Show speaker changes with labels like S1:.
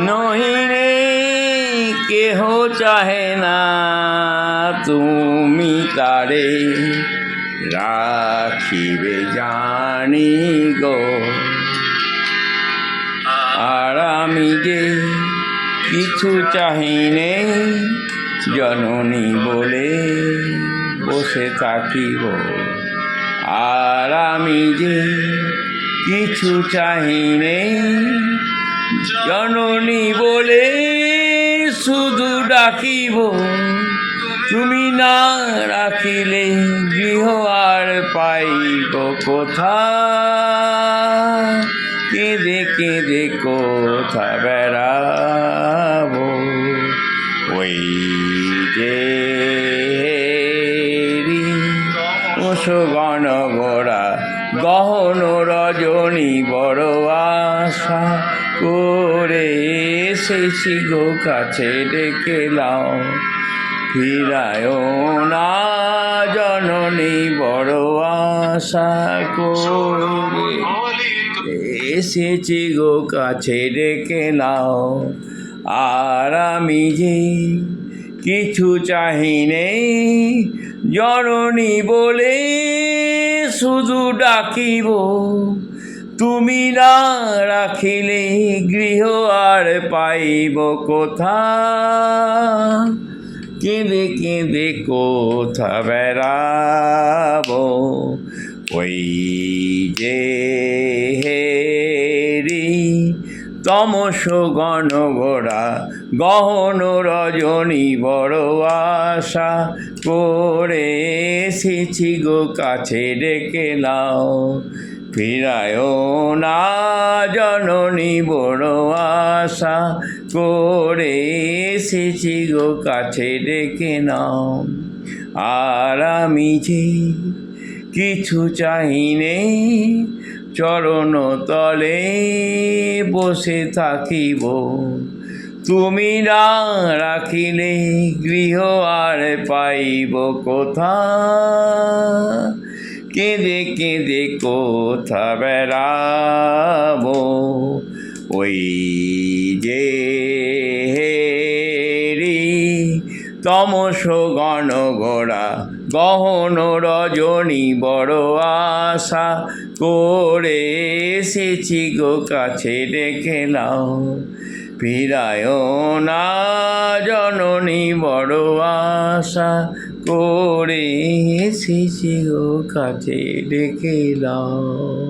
S1: নহিলে কেহ চাহে না তুমি তারে রাখিবে জানি গো। আর আমি যে কিছু চাহিনে জননী বলে বসে থাকিব। আর আমি যে কিছু চাহিনে জননী বলে শুধু ডাকিব। তুমি না রাখিলে গৃহ আর পাইব কোথা। কেঁদে কেঁদে কোথা বেড়াবো। ওই যে গণ গোড়া গহন রজনী বড় আশা করে এসেছি গো কাছে ডেকে লাও। ফিরায় না জননী বড় আশা করে এসেছি গো কাছে ডেকে নাও। আর আমি যে কিছু চাহিনে জননী বলে শুধু ডাকিব। তুমি না রাখিলে গৃহ আর পাইব কোথা। কেঁদে কেঁদে কোথা বেড়াবো। ওই যে তমস গণ গোড়া গহন রজনী বড় আশা করে এসেছি গো কাছে ডেকে নাও। ফিরায় না জননী বড় আশা করে এসেছি গো কাছে ডেকে নাও। আর আমি যে কিছু চাহিনে চরণ তলে বসে থাকিব। তুমি না রাখিলে গৃহ আর পাইব কোথা। কেঁদে কেঁদে কোথা বেড়াবো। ওই যে তমস গণ গোড়া গহন রজনী বড় আশা করে এসেছি গো কাছে ডেকে নাও। ফিরায় না জননী বড় আশা করে এসেছি গো কাছে ডেকে নাও।